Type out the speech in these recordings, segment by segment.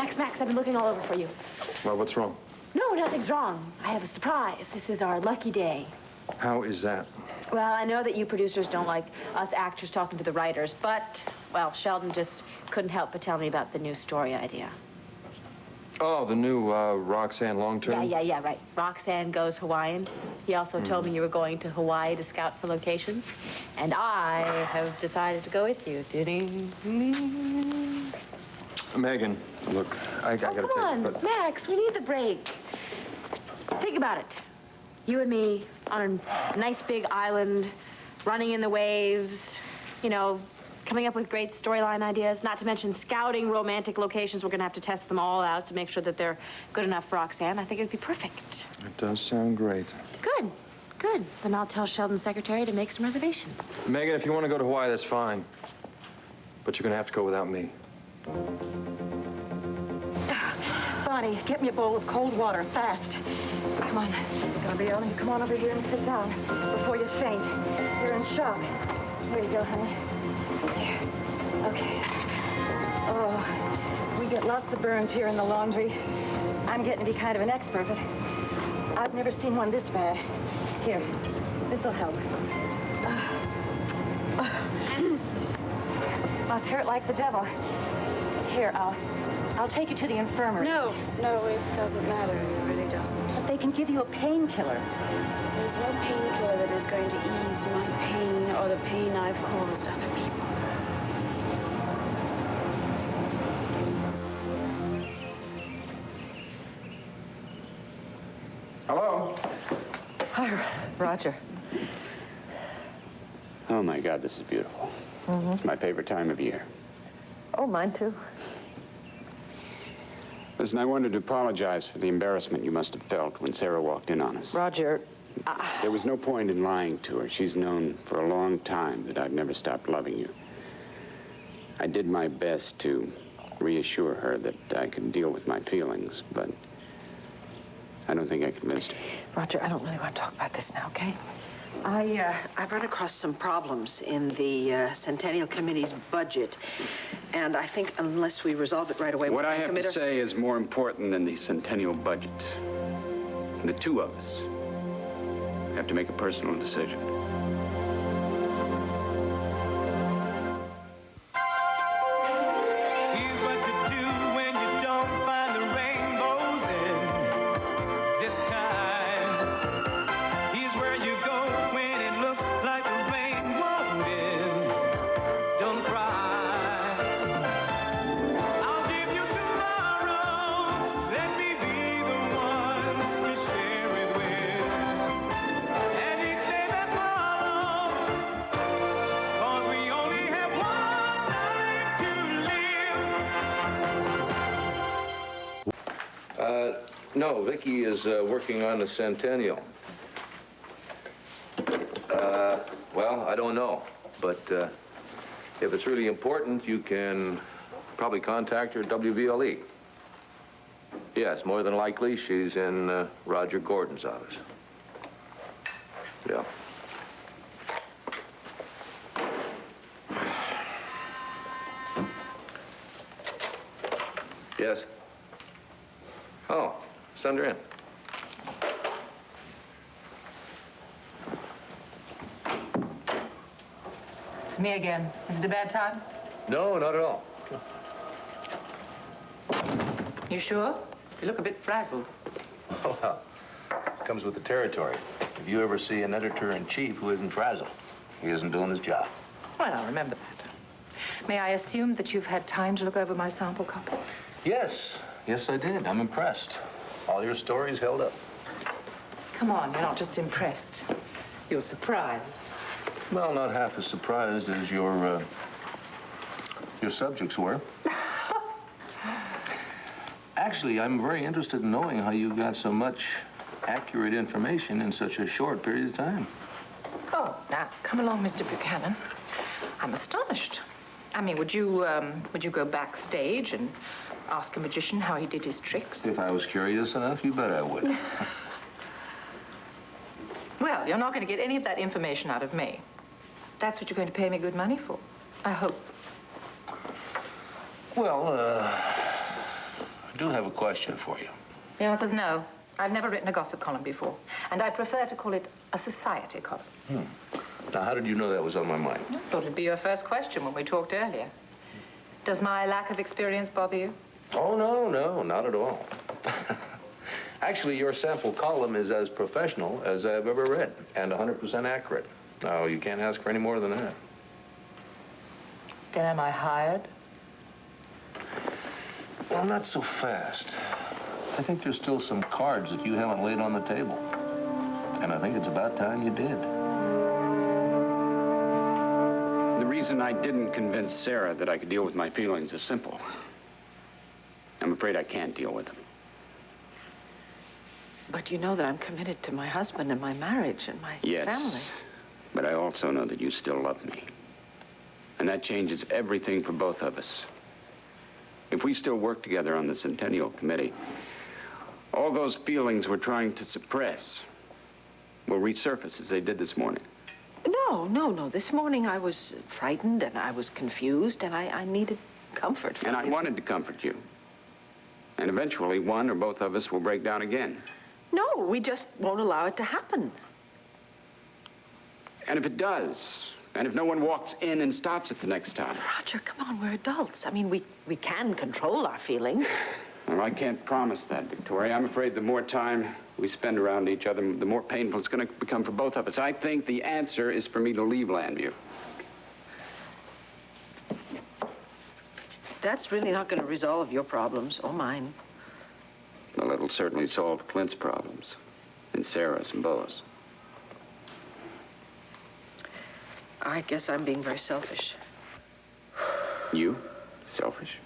Max, I've been looking all over for you. Well, what's wrong? No, nothing's wrong. I have a surprise. This is our lucky day. How is that? Well, I know that you producers don't like us actors talking to the writers, but, well, Sheldon just couldn't help but tell me about the new story idea. Oh, the new Roxanne long-term? Yeah, right. Roxanne Goes Hawaiian. He also told me you were going to Hawaii to scout for locations. And I have decided to go with you. Megan, look, I gotta come on, take it. Max, we need the break. Think about it. You and me on a nice big island, running in the waves, you know, coming up with great storyline ideas, not to mention scouting romantic locations. We're going to have to test them all out to make sure that they're good enough for Roxanne. I think it would be perfect. It does sound great. Good. Then I'll tell Sheldon's secretary to make some reservations. Megan, if you want to go to Hawaii, that's fine. But you're going to have to go without me. Bonnie, get me a bowl of cold water, fast. Come on. Gabrielle, you come on over here and sit down before you faint. You're in shock. Here you go, honey. There. Okay. Oh, we get lots of burns here in the laundry. I'm getting to be kind of an expert, but I've never seen one this bad. Here, this'll help. Must hurt like the devil. Here, I'll take you to the infirmary. No, it doesn't matter. It really doesn't. But they can give you a painkiller. There's no painkiller that is going to ease my pain or the pain I've caused other people. Hello? Hi, Roger. Oh, my God, this is beautiful. It's my favorite time of year. Oh, mine too. Listen, I wanted to apologize for the embarrassment you must have felt when Sarah walked in on us. Roger, There was no point in lying to her. She's known for a long time that I've never stopped loving you. I did my best to reassure her that I could deal with my feelings, but I don't think I convinced her. Roger, I don't really want to talk about this now, okay? I've run across some problems in the Centennial Committee's budget, and I think unless we resolve it right away... What I have to say is more important than the Centennial budget. The two of us have to make a personal decision. No, Vicky is working on the Centennial. Well, I don't know, but if it's really important, you can probably contact her at WVLE. Yes, more than likely, she's in Roger Gordon's office. Yeah. Yes? Oh, send her in. It's me again. Is it a bad time? No, not at all. You sure? You look a bit frazzled. Oh, well, comes with the territory. If you ever see an editor-in-chief who isn't frazzled, he isn't doing his job. Well, I'll remember that. May I assume that you've had time to look over my sample copy? Yes, I did. I'm impressed. All your stories held up. Come on, you're not just impressed. You're surprised. Well, not half as surprised as your subjects were. Actually, I'm very interested in knowing how you got so much accurate information in such a short period of time. Oh, now, come along, Mr. Buchanan. I'm astonished. I mean, would you go backstage and ask a magician how he did his tricks? If I was curious enough, you bet I would. Well, you're not going to get any of that information out of me. That's what you're going to pay me good money for, I hope. Well, do have a question for you. The answer's no. I've never written a gossip column before, and I prefer to call it a society column. Now, how did you know that was on my mind? I thought it'd be your first question when we talked earlier. Does my lack of experience bother you? Oh, no, not at all. Actually, your sample column is as professional as I've ever read, and 100% accurate. Now, you can't ask for any more than that. Then am I hired? Well, not so fast. I think there's still some cards that you haven't laid on the table. And I think it's about time you did. The reason I didn't convince Sarah that I could deal with my feelings is simple. I'm afraid I can't deal with them. But you know that I'm committed to my husband and my marriage and my family. Yes, but I also know that you still love me. And that changes everything for both of us. If we still work together on the Centennial Committee, all those feelings we're trying to suppress will resurface as they did this morning. No. This morning I was frightened and I was confused and I needed comfort from And I you. wanted to comfort you. And eventually one or both of us will break down again. No, we just won't allow it to happen. And if it does, and if no one walks in and stops it the next time. Roger, come on, we're adults. I mean, we can control our feelings. Well, I can't promise that, Victoria. I'm afraid the more time we spend around each other, the more painful it's going to become for both of us. I think the answer is for me to leave Landview. That's really not going to resolve your problems or mine. Well, it'll certainly solve Clint's problems, and Sarah's and Bo's. I guess I'm being very selfish. You? Selfish?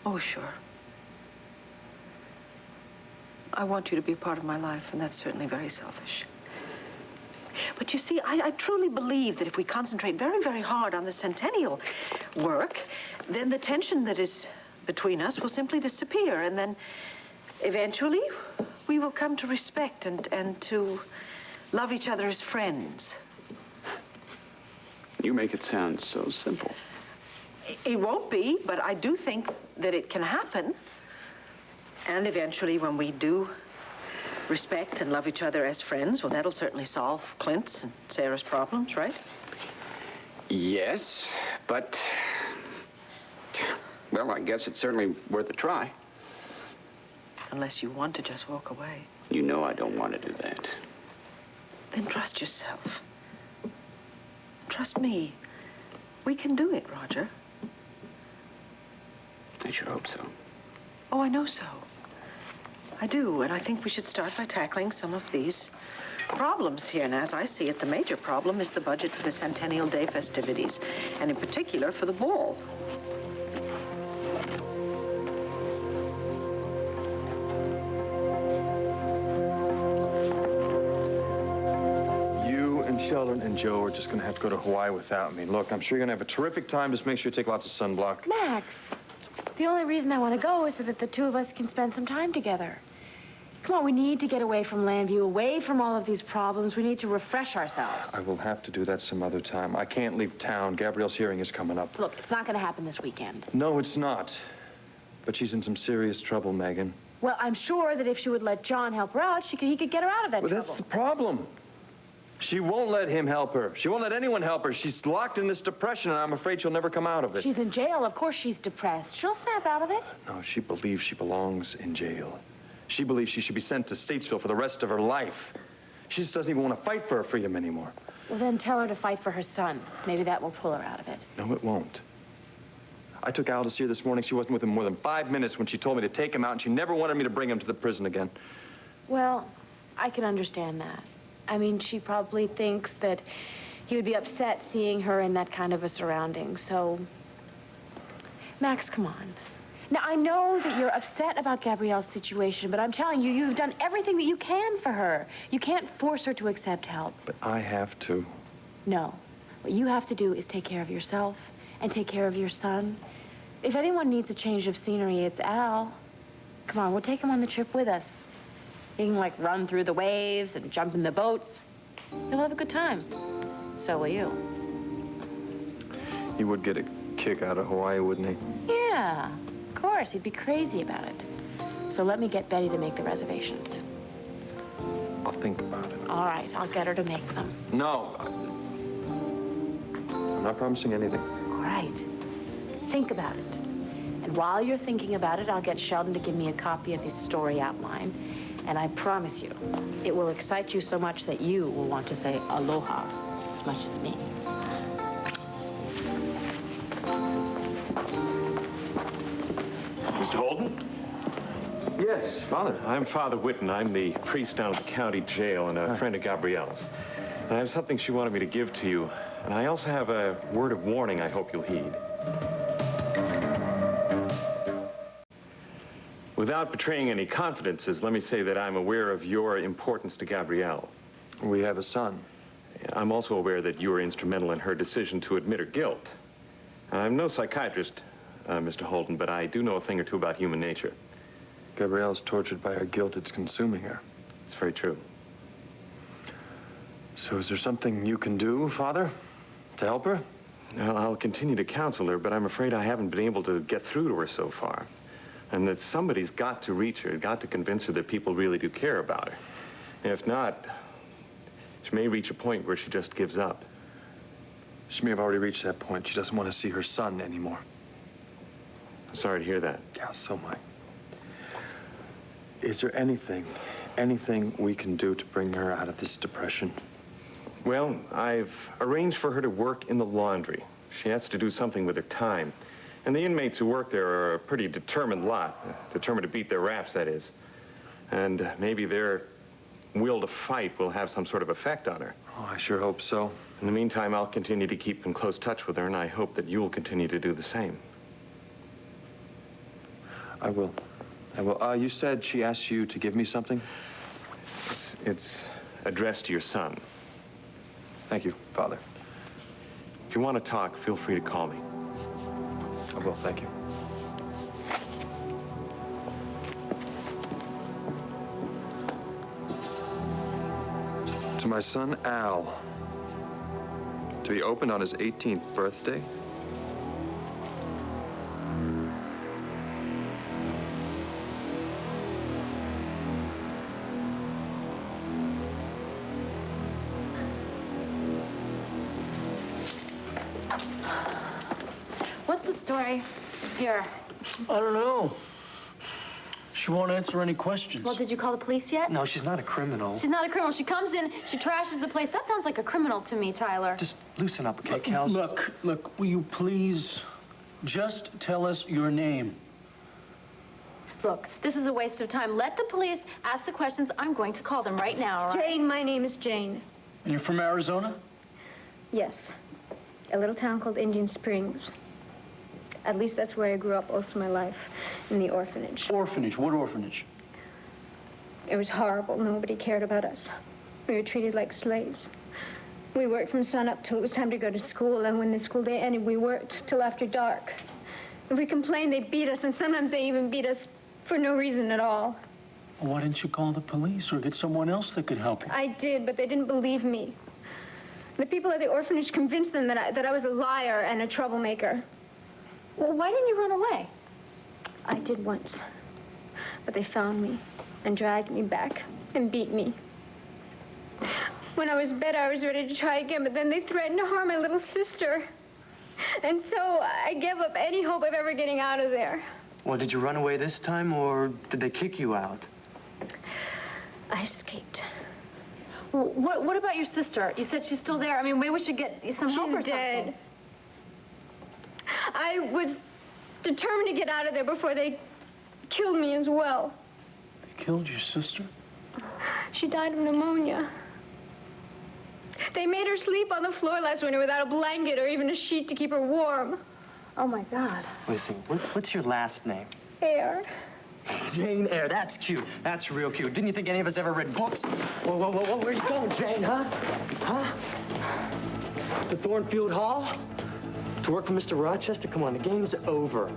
Oh, sure. I want you to be a part of my life, and that's certainly very selfish. But you see, I truly believe that if we concentrate very, very hard on the Centennial work, then the tension that is between us will simply disappear, and then eventually we will come to respect and to love each other as friends. You make it sound so simple. It won't be, but I do think that it can happen. And eventually, when we do respect and love each other as friends, well, that'll certainly solve Clint's and Sarah's problems, right? Yes, but... well, I guess it's certainly worth a try. Unless you want to just walk away. You know I don't want to do that. Then trust yourself. Trust me. We can do it, Roger. I sure hope so. Oh, I know so. I do, and I think we should start by tackling some of these problems here. And as I see it, the major problem is the budget for the Centennial Day festivities, and in particular for the ball. You and Sheldon and Joe are just going to have to go to Hawaii without me. Look, I'm sure you're going to have a terrific time. Just make sure you take lots of sunblock. Max, the only reason I want to go is so that the two of us can spend some time together. Come on, we need to get away from Landview, away from all of these problems. We need to refresh ourselves. I will have to do that some other time. I can't leave town. Gabrielle's hearing is coming up. Look, it's not going to happen this weekend. No, it's not. But she's in some serious trouble, Megan. Well, I'm sure that if she would let John help her out, he could get her out of that Well, trouble. that's the problem. She won't let him help her. She won't let anyone help her. She's locked in this depression, and I'm afraid she'll never come out of it. She's in jail. Of course she's depressed. She'll snap out of it. No, she believes she belongs in jail. She believes she should be sent to Statesville for the rest of her life. She just doesn't even want to fight for her freedom anymore. Well, then tell her to fight for her son. Maybe that will pull her out of it. No, it won't. I took Al to see her this morning. She wasn't with him more than 5 minutes when she told me to take him out, and she never wanted me to bring him to the prison again. Well, I can understand that. I mean, she probably thinks that he would be upset seeing her in that kind of a surrounding. So, Max, come on. Now, I know that you're upset about Gabrielle's situation, but I'm telling you, you've done everything that you can for her. You can't force her to accept help. But I have to. No. What you have to do is take care of yourself and take care of your son. If anyone needs a change of scenery, it's Al. Come on, we'll take him on the trip with us. He can, like, run through the waves and jump in the boats. He'll have a good time. So will you. He would get a kick out of Hawaii, wouldn't he? Yeah, of course. He'd be crazy about it. So let me get Betty to make the reservations. I'll think about it. All right, I'll get her to make them. No. I'm not promising anything. All right. Think about it. And while you're thinking about it, I'll get Sheldon to give me a copy of his story outline. And I promise you, it will excite you so much that you will want to say aloha as much as me. Mr. Holden? Yes, Father. I'm Father Whitten. I'm the priest down at the county jail and a friend of Gabrielle's. And I have something she wanted me to give to you. And I also have a word of warning I hope you'll heed. Without betraying any confidences, let me say that I'm aware of your importance to Gabrielle. We have a son. I'm also aware that you were instrumental in her decision to admit her guilt. I'm no psychiatrist, Mr. Holden, but I do know a thing or two about human nature. Gabrielle's tortured by her guilt. It's consuming her. It's very true. So is there something you can do, Father, to help her? Well, I'll continue to counsel her, but I'm afraid I haven't been able to get through to her so far. And that somebody's got to reach her, got to convince her that people really do care about her. And if not, she may reach a point where she just gives up. She may have already reached that point. She doesn't want to see her son anymore. I'm sorry to hear that. Yeah, so am I. Is there anything we can do to bring her out of this depression? Well, I've arranged for her to work in the laundry. She has to do something with her time. And the inmates who work there are a pretty determined lot. Determined to beat their raps, that is. And maybe their will to fight will have some sort of effect on her. Oh, I sure hope so. In the meantime, I'll continue to keep in close touch with her, and I hope that you'll continue to do the same. I will. You said she asked you to give me something? It's addressed to your son. Thank you, Father. If you want to talk, feel free to call me. I will, thank you. To my son, Al. To be opened on his 18th birthday. What's the story? Here. I don't know. She won't answer any questions. Well, did you call the police yet? No, she's not a criminal. She's not a criminal. She comes in, she trashes the place. That sounds like a criminal to me, Tyler. Just loosen up, okay, Cal? Look, will you please just tell us your name? Look, this is a waste of time. Let the police ask the questions. I'm going to call them right now, all right? Jane, my name is Jane. And you're from Arizona? Yes. A little town called Indian Springs. At least that's where I grew up most of my life, in the orphanage. Orphanage? What orphanage? It was horrible. Nobody cared about us. We were treated like slaves. We worked from sun up till it was time to go to school, and when the school day ended, we worked till after dark. If we complained, they beat us, and sometimes they even beat us for no reason at all. Well, why didn't you call the police or get someone else that could help you? I did, but they didn't believe me. The people at the orphanage convinced them that I was a liar and a troublemaker. Well, why didn't you run away? I did once. But they found me and dragged me back and beat me. When I was better, I was ready to try again, but then they threatened to harm my little sister. And so I gave up any hope of ever getting out of there. Well, did you run away this time, or did they kick you out? I escaped. Well, what about your sister? You said she's still there. I mean, maybe we should get some help or She's something. dead. I was determined to get out of there before they killed me as well. They killed your sister? She died of pneumonia. They made her sleep on the floor last winter without a blanket or even a sheet to keep her warm. Oh, my God. Listen, what's your last name? Air. Jane Eyre. That's cute. That's real cute. Didn't you think any of us ever read books? Whoa, where are you going, Jane, huh? Huh? To Thornfield Hall? To work for Mr. Rochester? Come on, the game's over.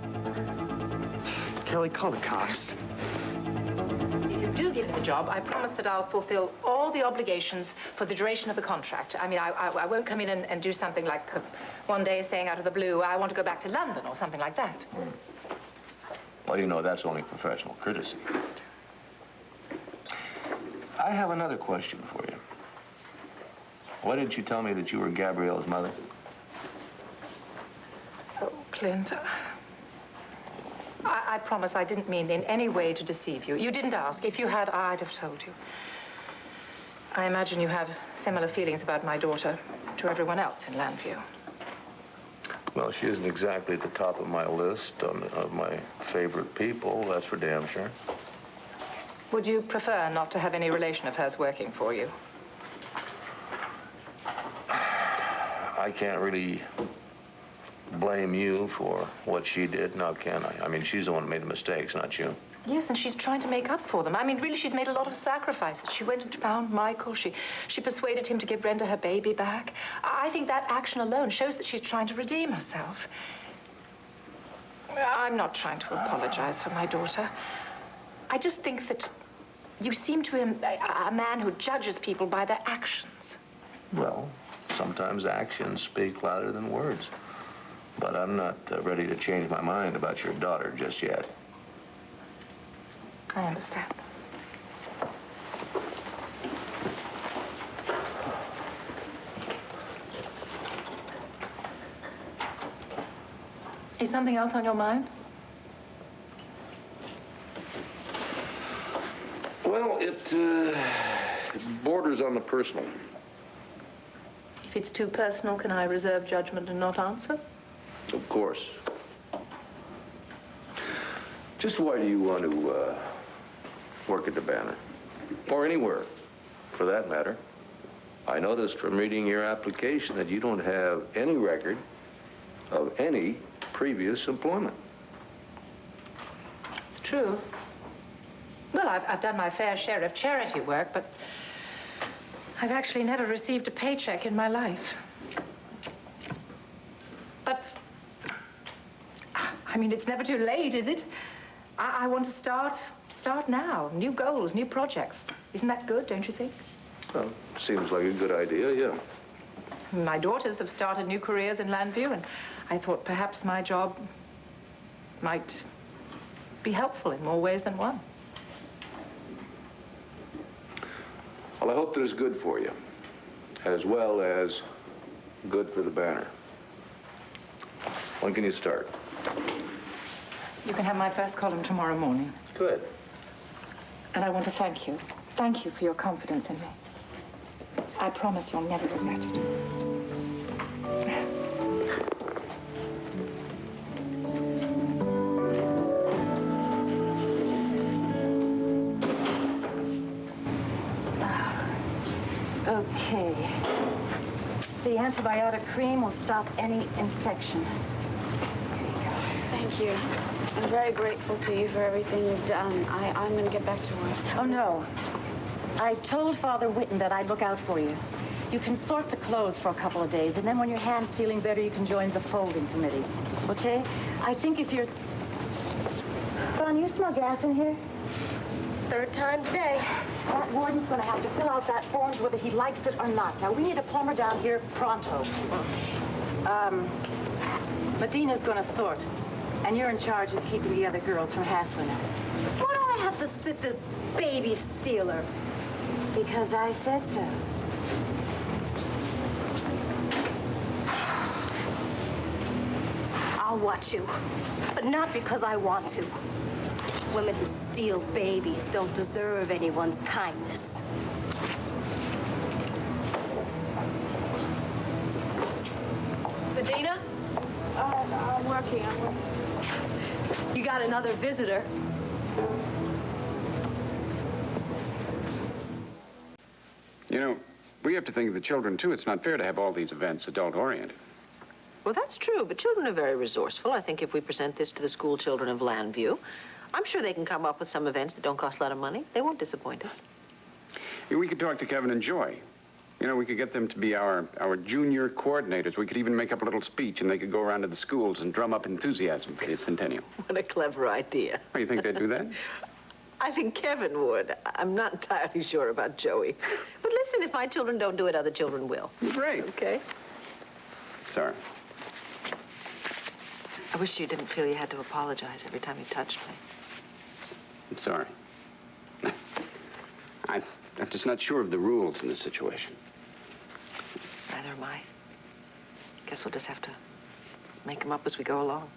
Kelly, call the cops. If you do give me the job, I promise that I'll fulfill all the obligations for the duration of the contract. I mean, I won't come in and do something like one day saying out of the blue, I want to go back to London or something like that. Well, you know, that's only professional courtesy. I have another question for you. Why didn't you tell me that you were Gabrielle's mother? Oh, Clint, I promise I didn't mean in any way to deceive you. You didn't ask. If you had, I'd have told you. I imagine you have similar feelings about my daughter to everyone else in Landview. Well, she isn't exactly at the top of my list of my favorite people, that's for damn sure. Would you prefer not to have any relation of hers working for you? I can't really blame you for what she did, now can I? I mean, she's the one who made the mistakes, not you. Yes, and she's trying to make up for them. I mean, really, she's made a lot of sacrifices. She went and found Michael. She persuaded him to give Brenda her baby back. I think that action alone shows that she's trying to redeem herself. I'm not trying to apologize for my daughter. I just think that you seem to him a man who judges people by their actions. Well, sometimes actions speak louder than words. But I'm not ready to change my mind about your daughter just yet. I understand. Is something else on your mind? Well, it borders on the personal. If it's too personal, can I reserve judgment and not answer? Of course. Just why do you want to work at the Banner? Or anywhere, for that matter. I noticed from reading your application that you don't have any record of any previous employment. It's true. Well, I've done my fair share of charity work, but I've actually never received a paycheck in my life. But, I mean, it's never too late, is it? I want to start now. New goals, new projects. Isn't that good, don't you think? Well, seems like a good idea, yeah. My daughters have started new careers in Landview, and I thought perhaps my job might be helpful in more ways than one. Well, I hope that it's good for you, as well as good for the Banner. When can you start? You can have my first column tomorrow morning. Good. And I want to thank you. Thank you for your confidence in me. I promise you'll never regret it. Okay. The antibiotic cream will stop any infection. Thank you. I'm very grateful to you for everything you've done. I'm going to get back to work. Oh, no. I told Father Whitten that I'd look out for you. You can sort the clothes for a couple of days, and then when your hand's feeling better, you can join the folding committee. Okay? I think if you're... Don, you smell gas in here? Third time today. That warden's going to have to fill out that form whether he likes it or not. Now, we need a plumber down here pronto. Medina's going to sort. And you're in charge of keeping the other girls from hassling her. Why do I have to sit this baby stealer? Because I said so. I'll watch you, but not because I want to. Women who steal babies don't deserve anyone's kindness. Medina? I'm working. You got another visitor. You know, we have to think of the children, too. It's not fair to have all these events adult-oriented. Well, that's true, but children are very resourceful. I think if we present this to the school children of Landview, I'm sure they can come up with some events that don't cost a lot of money. They won't disappoint us. Yeah, we could talk to Kevin and Joy. You know, we could get them to be our junior coordinators. We could even make up a little speech, and they could go around to the schools and drum up enthusiasm for the centennial. What a clever idea. Oh, you think they'd do that? I think Kevin would. I'm not entirely sure about Joey. But listen, if my children don't do it, other children will. Great. Okay? Sorry. I wish you didn't feel you had to apologize every time you touched me. I'm sorry. I'm just not sure of the rules in this situation. Neither am I. Guess we'll just have to make them up as we go along.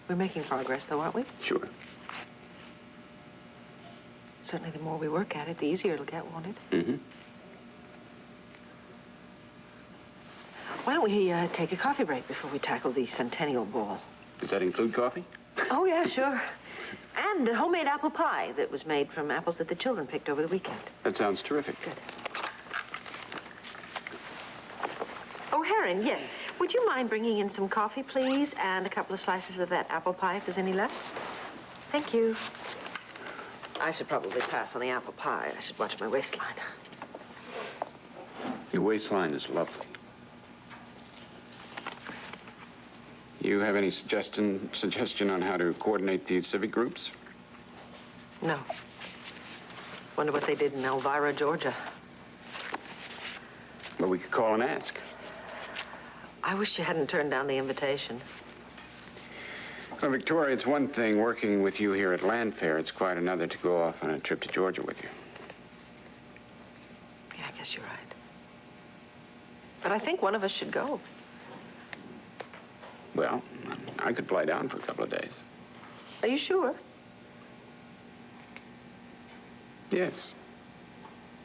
We're making progress, though, aren't we? Sure. Certainly, the more we work at it, the easier it'll get, won't it? Mm-hmm. Why don't we take a coffee break before we tackle the Centennial Ball? Does that include coffee? Oh, yeah, sure. And a homemade apple pie that was made from apples that the children picked over the weekend. That sounds terrific. Good. Oh, Heron, yes. Would you mind bringing in some coffee, please, and a couple of slices of that apple pie, if there's any left? Thank you. I should probably pass on the apple pie. I should watch my waistline. Your waistline is lovely. You have any suggestion on how to coordinate these civic groups? No. Wonder what they did in Elvira, Georgia. Well, we could call and ask. I wish you hadn't turned down the invitation. Well, Victoria, it's one thing working with you here at Land Fair. It's quite another to go off on a trip to Georgia with you. Yeah, I guess you're right. But I think one of us should go. Well, I could fly down for a couple of days. Are you sure? Yes.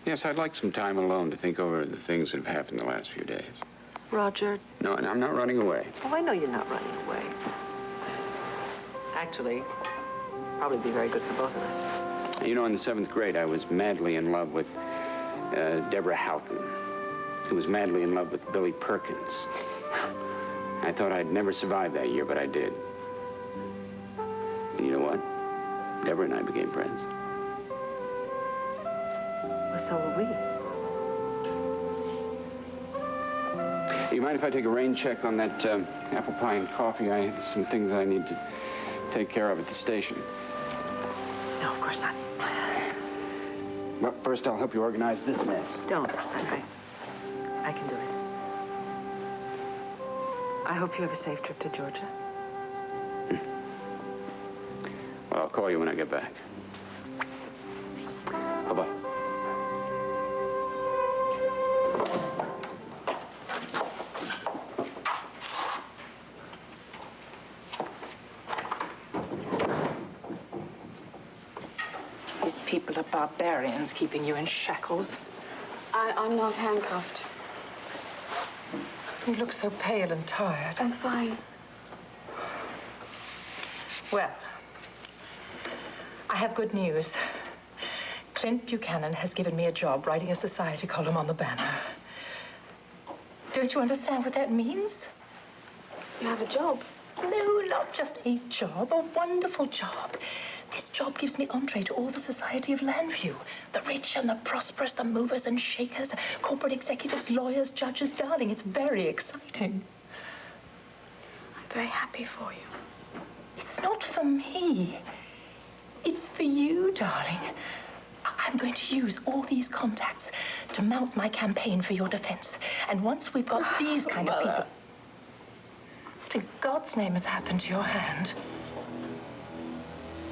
Yes, I'd like some time alone to think over the things that have happened the last few days. Roger. No, and I'm not running away. Oh, I know you're not running away. Actually, probably be very good for both of us. You know, in the 7th grade, I was madly in love with Deborah Houghton, who was madly in love with Billy Perkins. I thought I'd never survive that year, but I did. And you know what? Deborah and I became friends. Well, so will we. You mind if I take a rain check on that apple pie and coffee? I have some things I need to take care of at the station. No, of course not. Well, first I'll help you organize this mess. Don't. I can do it. I hope you have a safe trip to Georgia. Well, I'll call you when I get back. Bye-bye. These people are barbarians keeping you in shackles. I'm not handcuffed. You look so pale and tired. I'm fine. Well, I have good news. Clint Buchanan has given me a job writing a society column on the Banner. Don't you understand what that means? You have a job? No, not just a job, a wonderful job. This job gives me entree to all the society of Landview. The rich and the prosperous, the movers and shakers, corporate executives, lawyers, judges. Darling, it's very exciting. I'm very happy for you. It's not for me. It's for you, darling. I'm going to use all these contacts to mount my campaign for your defense. And once we've got these kind of people... What in God's name has happened to your hand?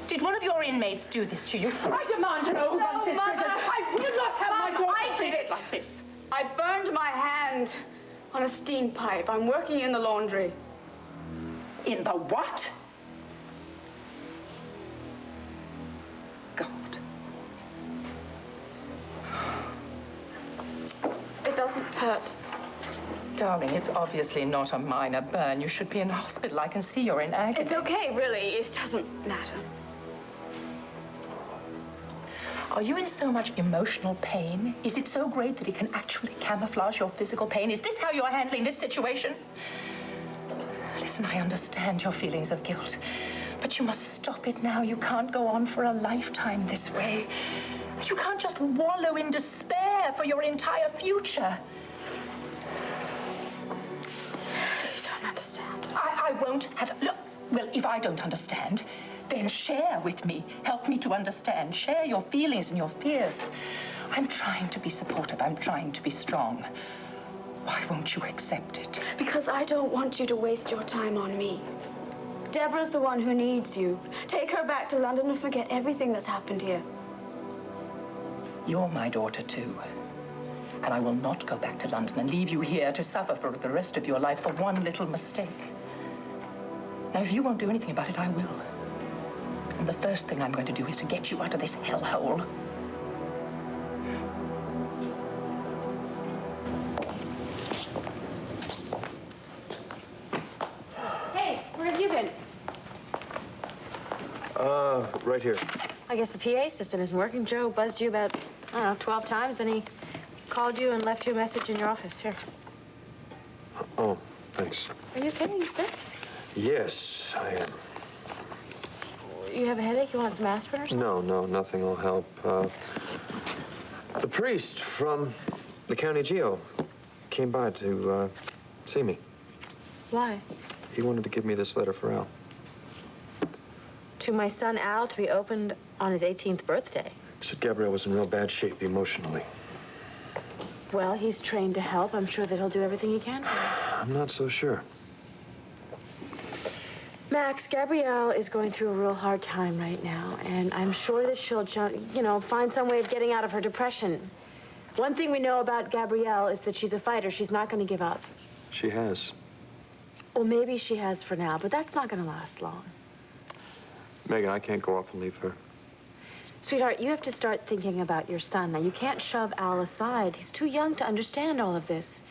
Did one of your inmates do this to you? I demand to know who runs this prison. I will not have my daughter I did it. like this. I burned my hand on a steam pipe. I'm working in the laundry. In the what? God. It doesn't hurt. Darling, it's obviously not a minor burn. You should be in hospital. I can see you're in agony. It's okay, really. It doesn't matter. Are you in so much emotional pain? Is it so great that it can actually camouflage your physical pain? Is this how you're handling this situation? Listen, I understand your feelings of guilt, but you must stop it now. You can't go on for a lifetime this way. You can't just wallow in despair for your entire future. You don't understand. I won't have... Look, well, if I don't understand, then share with me. Help me to understand. Share your feelings and your fears. I'm trying to be supportive. I'm trying to be strong. Why won't you accept it? Because I don't want you to waste your time on me. Deborah's the one who needs you. Take her back to London and forget everything that's happened here. You're my daughter, too. And I will not go back to London and leave you here to suffer for the rest of your life for one little mistake. Now, if you won't do anything about it, I will. And the first thing I'm going to do is to get you out of this hellhole. Hey, where have you been? Right here. I guess the PA system isn't working. Joe buzzed you about, I don't know, 12 times, then he called you and left you a message in your office. Here. Oh, thanks. Are you okay? Are you sick? Yes, I am. You have a headache? You want some aspirin or something? No, nothing will help. The priest from the county jail came by to see me. Why? He wanted to give me this letter for Al. To my son Al, to be opened on his 18th birthday. He said Gabrielle was in real bad shape emotionally. Well, he's trained to help. I'm sure that he'll do everything he can for you. I'm not so sure. Max, Gabrielle is going through a real hard time right now, and I'm sure that she'll, find some way of getting out of her depression. One thing we know about Gabrielle is that she's a fighter. She's not going to give up. She has. Well, maybe she has for now, but that's not going to last long. Megan, I can't go off and leave her. Sweetheart, you have to start thinking about your son. Now, you can't shove Al aside. He's too young to understand all of this.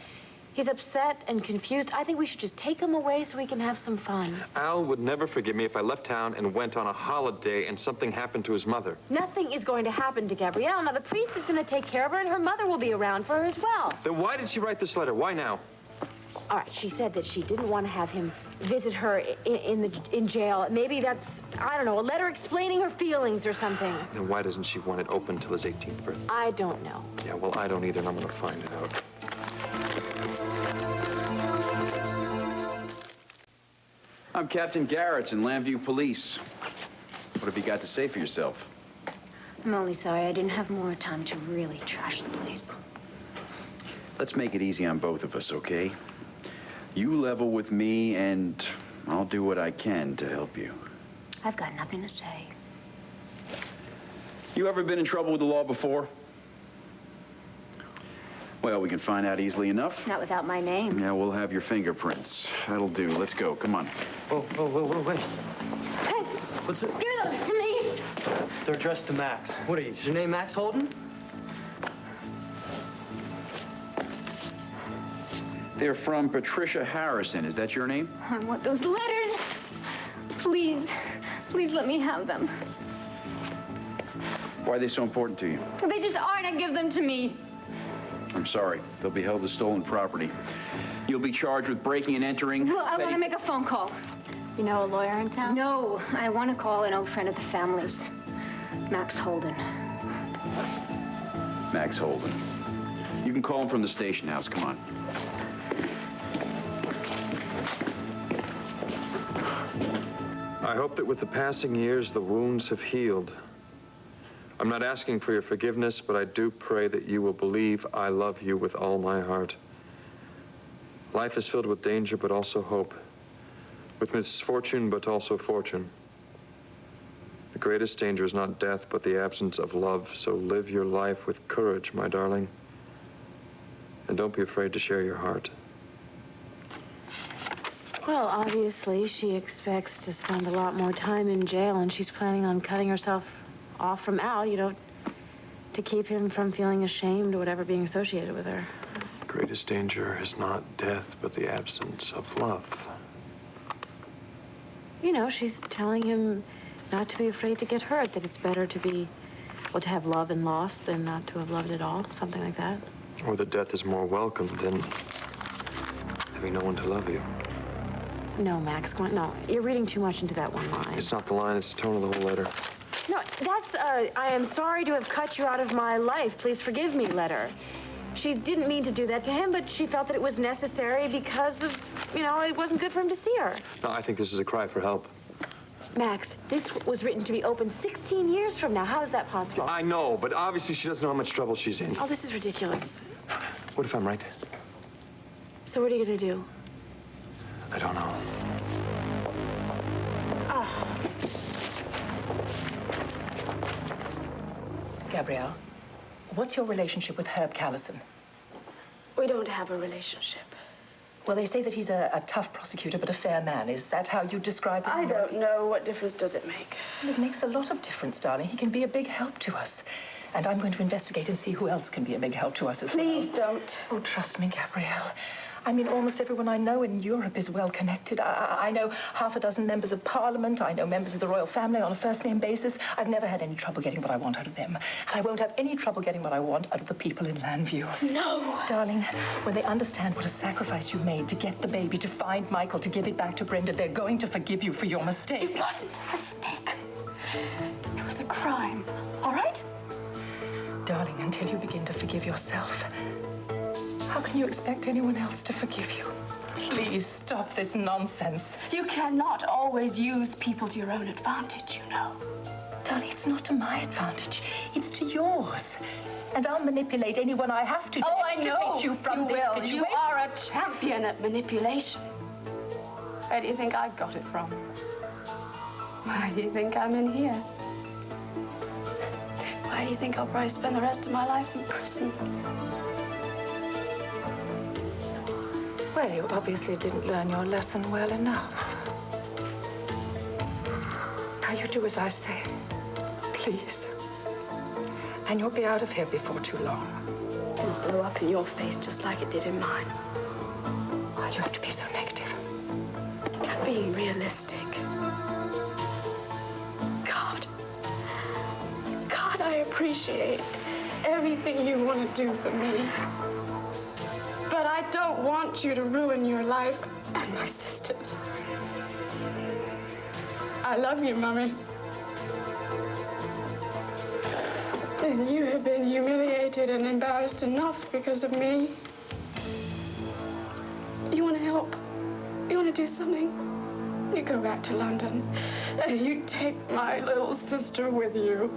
He's upset and confused. I think we should just take him away so we can have some fun. Al would never forgive me if I left town and went on a holiday and something happened to his mother. Nothing is going to happen to Gabrielle. Now, the priest is going to take care of her, and her mother will be around for her as well. Then why did she write this letter? Why now? All right, she said that she didn't want to have him visit her in jail. Maybe that's, I don't know, a letter explaining her feelings or something. Then why doesn't she want it open till his 18th birthday? I don't know. Yeah, well, I don't either, and I'm going to find it out. I'm Captain Garrett's in Lambview Police. What have you got to say for yourself? I'm only sorry I didn't have more time to really trash the place. Let's make it easy on both of us, okay? You level with me, and I'll do what I can to help you. I've got nothing to say. You ever been in trouble with the law before? Well, we can find out easily enough. Not without my name. Yeah, we'll have your fingerprints. That'll do. Let's go. Come on. Whoa, wait. Hey, What's it? give those to me. They're addressed to Max. What are you? Is your name Max Holden? They're from Patricia Harrison. Is that your name? I want those letters. Please, please let me have them. Why are they so important to you? They just are, and give them to me. I'm sorry. They'll be held as stolen property. You'll be charged with breaking and entering. Look, I want to make a phone call. You know a lawyer in town? No, I want to call an old friend of the family's. Max Holden. Max Holden. You can call him from the station house. Come on. I hope that with the passing years, the wounds have healed. I'm not asking for your forgiveness, but I do pray that you will believe I love you with all my heart. Life is filled with danger, but also hope. With misfortune, but also fortune. The greatest danger is not death, but the absence of love. So live your life with courage, my darling. And don't be afraid to share your heart. Well, obviously, she expects to spend a lot more time in jail, and she's planning on cutting herself off from Al, to keep him from feeling ashamed or whatever being associated with her. The greatest danger is not death, but the absence of love. She's telling him not to be afraid to get hurt, that it's better to have love and loss than not to have loved at all, something like that. Or that death is more welcome than having no one to love you. No, Max, no. You're reading too much into that one line. It's not the line, it's the tone of the whole letter. No, that's, I am sorry to have cut you out of my life. Please forgive me, letter. She didn't mean to do that to him, but she felt that it was necessary because of, it wasn't good for him to see her. No, I think this is a cry for help. Max, this was written to be opened 16 years from now. How is that possible? I know, but obviously she doesn't know how much trouble she's in. Oh, this is ridiculous. What if I'm right? So what are you gonna do? I don't know. Gabrielle, what's your relationship with Herb Callison? We don't have a relationship. Well, they say that he's a tough prosecutor, but a fair man. Is that how you describe him? I don't know. What difference does it make? Well, it makes a lot of difference, darling. He can be a big help to us. And I'm going to investigate and see who else can be a big help to us as well. Please don't. Oh, trust me, Gabrielle. I mean, almost everyone I know in Europe is well connected. I know half a dozen members of Parliament. I know members of the royal family on a first-name basis. I've never had any trouble getting what I want out of them. And I won't have any trouble getting what I want out of the people in Landview. No. Darling, when they understand what a sacrifice you made to get the baby, to find Michael, to give it back to Brenda, they're going to forgive you for your mistake. It wasn't a mistake. It was a crime. All right? Darling, until you begin to forgive yourself, how can you expect anyone else to forgive you? Please stop this nonsense. You cannot always use people to your own advantage, you know. Darling, it's not to my advantage. It's to yours. And I'll manipulate anyone I have to extricate you from this situation. You are a champion at manipulation. Where do you think I got it from? Why do you think I'm in here? Why do you think I'll probably spend the rest of my life in prison? Well, you obviously didn't learn your lesson well enough. Now you do as I say, please. And you'll be out of here before too long. It'll blow up in your face just like it did in mine. Why do you have to be so negative? Being realistic. God, I appreciate everything you want to do for me. But I don't want you to ruin your life and my sister's. I love you, Mommy. And you have been humiliated and embarrassed enough because of me. You want to help? You want to do something? You go back to London and you take my little sister with you.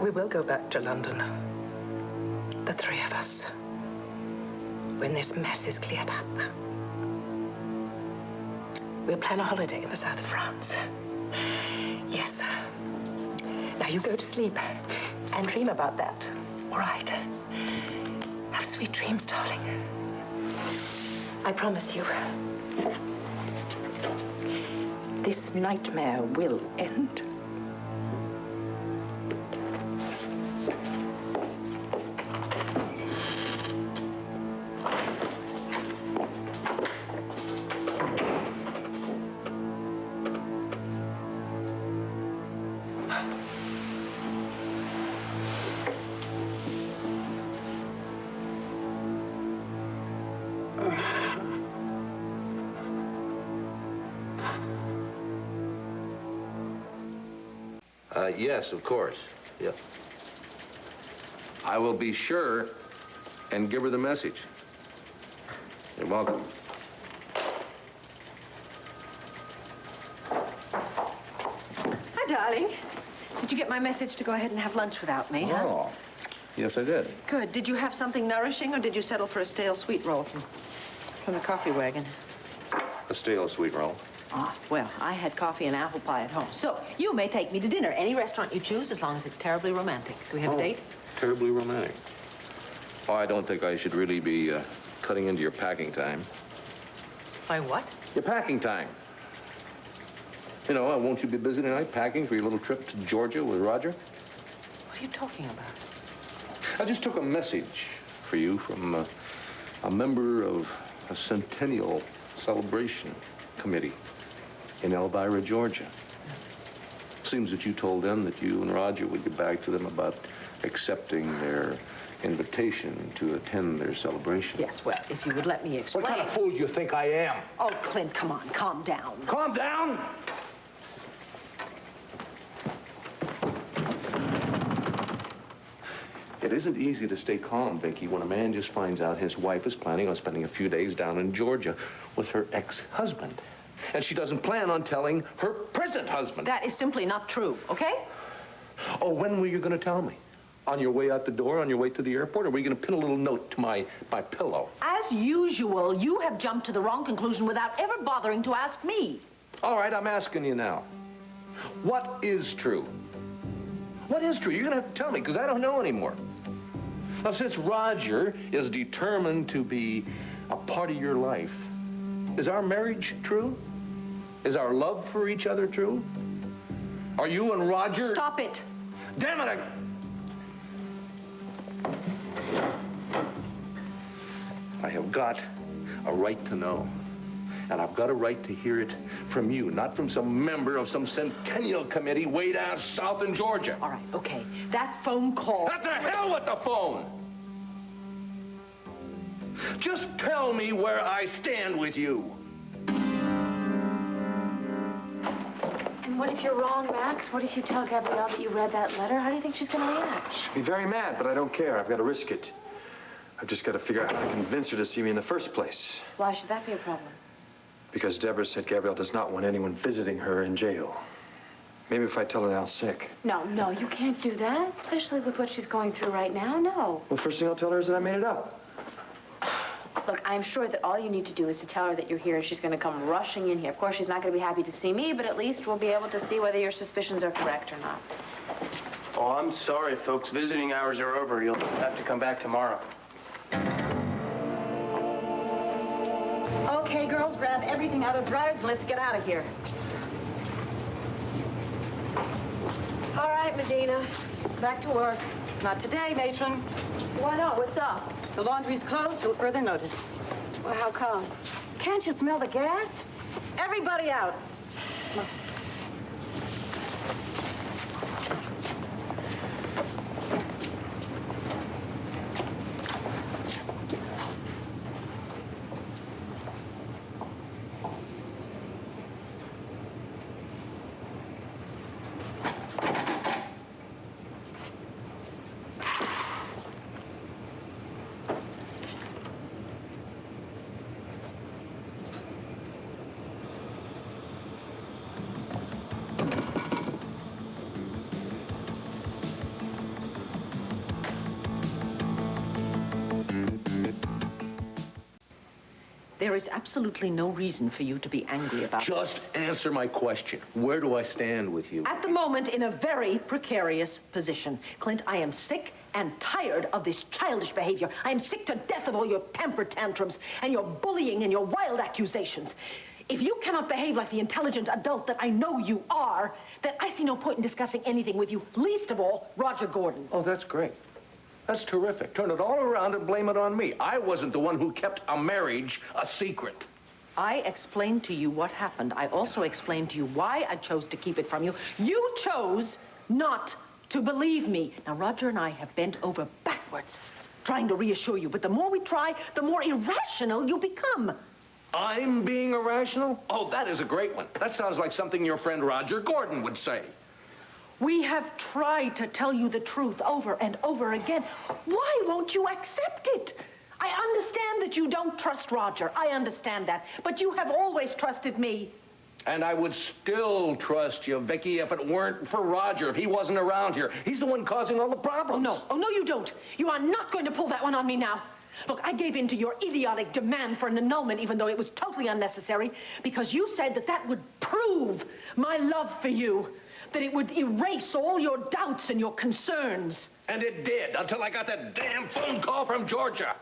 We will go back to London. The three of us. When this mess is cleared up. We'll plan a holiday in the south of France. Yes. Now you go to sleep and dream about that. All right? Have sweet dreams, darling. I promise you. This nightmare will end. Yes, of course. Yep. I will be sure and give her the message. You're welcome. Hi, darling. Did you get my message to go ahead and have lunch without me, huh? Oh, yes, I did. Good. Did you have something nourishing, or did you settle for a stale sweet roll from the coffee wagon? A stale sweet roll. Ah, well, I had coffee and apple pie at home. So, you may take me to dinner, any restaurant you choose, as long as it's terribly romantic. Do we have a date? Terribly romantic. Oh, I don't think I should really be cutting into your packing time. By what? Your packing time. You know, won't you be busy tonight packing for your little trip to Georgia with Roger? What are you talking about? I just took a message for you from a member of a centennial celebration committee in Elvira, Georgia. Seems that you told them that you and Roger would get back to them about accepting their invitation to attend their celebration. Yes, well, if you would let me explain. What kind of fool do you think I am? Oh, Clint, come on, calm down. Calm down! It isn't easy to stay calm, Vicky, when a man just finds out his wife is planning on spending a few days down in Georgia with her ex-husband. And she doesn't plan on telling her present husband. That is simply not true, okay? Oh, when were you going to tell me? On your way out the door, on your way to the airport, or are we going to pin a little note to my pillow? As usual, you have jumped to the wrong conclusion without ever bothering to ask me. All right, I'm asking you now. What is true? What is true? You're going to have to tell me, because I don't know anymore. Now, since Roger is determined to be a part of your life, is our marriage true? Is our love for each other true? Are you and Roger... Stop it. Damn it, I have got a right to know. And I've got a right to hear it from you, not from some member of some centennial committee way down south in Georgia. All right, okay. That phone call... What the hell with the phone? Just tell me where I stand with you. And what if you're wrong, Max? What if you tell Gabrielle that you read that letter? How do you think she's going to react? She'll be very mad, but I don't care. I've got to risk it. I've just got to figure out how to convince her to see me in the first place. Why should that be a problem? Because Deborah said Gabrielle does not want anyone visiting her in jail. Maybe if I tell her Al's sick. No, you can't do that, especially with what she's going through right now. No. Well, first thing I'll tell her is that I made it up. Look, I'm sure that all you need to do is to tell her that you're here and she's going to come rushing in here. Of course, she's not going to be happy to see me, but at least we'll be able to see whether your suspicions are correct or not. Oh, I'm sorry, folks. Visiting hours are over. You'll have to come back tomorrow. Okay, girls, grab everything out of the dryers and let's get out of here. All right, Medina. Back to work. Not today, matron. Why not? What's up? The laundry's closed till further notice. Well, how come? Can't you smell the gas? Everybody out. There is absolutely no reason for you to be angry about this. Just answer my question. Where do I stand with you? At the moment, in a very precarious position. Clint, I am sick and tired of this childish behavior. I am sick to death of all your temper tantrums and your bullying and your wild accusations. If you cannot behave like the intelligent adult that I know you are, then I see no point in discussing anything with you, least of all, Roger Gordon. Oh, that's great. That's terrific. Turn it all around and blame it on me. I wasn't the one who kept a marriage a secret. I explained to you what happened. I also explained to you why I chose to keep it from you. You chose not to believe me. Now, Roger and I have bent over backwards trying to reassure you, but the more we try, the more irrational you become. I'm being irrational? Oh, that is a great one. That sounds like something your friend Roger Gordon would say. We have tried to tell you the truth over and over again. Why won't you accept it? I understand that you don't trust Roger. I understand that. But you have always trusted me. And I would still trust you, Vicky, if it weren't for Roger, if he wasn't around here. He's the one causing all the problems. Oh, no, you don't. You are not going to pull that one on me now. Look, I gave in to your idiotic demand for an annulment, even though it was totally unnecessary, because you said that that would prove my love for you. That it would erase all your doubts and your concerns. And it did, until I got that damn phone call from Georgia.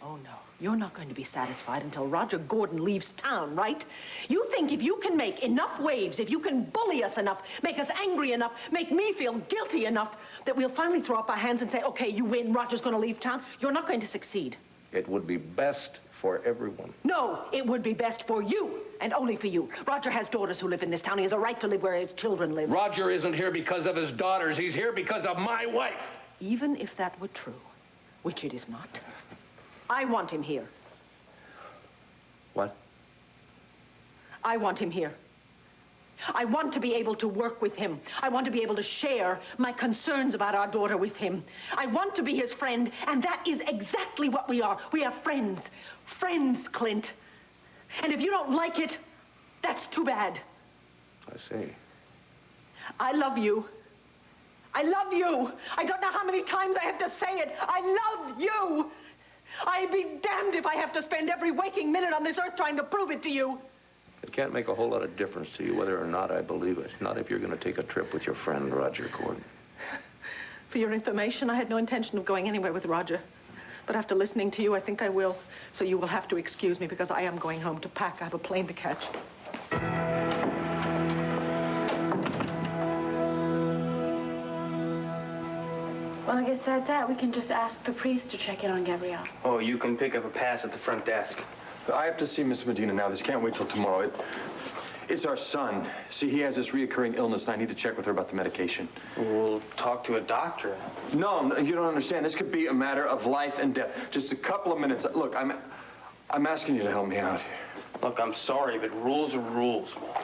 Oh, no. You're not going to be satisfied until Roger Gordon leaves town, right? You think if you can make enough waves, if you can bully us enough, make us angry enough, make me feel guilty enough, that we'll finally throw up our hands and say, okay, you win, Roger's going to leave town. You're not going to succeed. It would be best for everyone. No, it would be best for you, and only for you. Roger has daughters who live in this town. He has a right to live where his children live. Roger isn't here because of his daughters. He's here because of my wife. Even if that were true, which it is not, I want him here. What? I want him here. I want to be able to work with him. I want to be able to share my concerns about our daughter with him. I want to be his friend, and that is exactly what we are. We are friends. Friends, Clint. And if you don't like it, that's too bad. I see. I love you. I love you. I don't know how many times I have to say it. I love you. I'd be damned if I have to spend every waking minute on this earth trying to prove it to you. It can't make a whole lot of difference to you whether or not I believe it. Not if you're going to take a trip with your friend, Roger Gordon. For your information, I had no intention of going anywhere with Roger. But after listening to you, I think I will. So you will have to excuse me because I am going home to pack. I have a plane to catch. Well, I guess that's that. We can just ask the priest to check in on Gabrielle. Oh, you can pick up a pass at the front desk. I have to see Miss Medina now. This can't wait till tomorrow. It's our son. See, he has this reoccurring illness, and I need to check with her about the medication. We'll talk to a doctor. No, you don't understand. This could be a matter of life and death. Just a couple of minutes. Look, I'm asking you to help me out here. Look, I'm sorry, but rules are rules, Walt.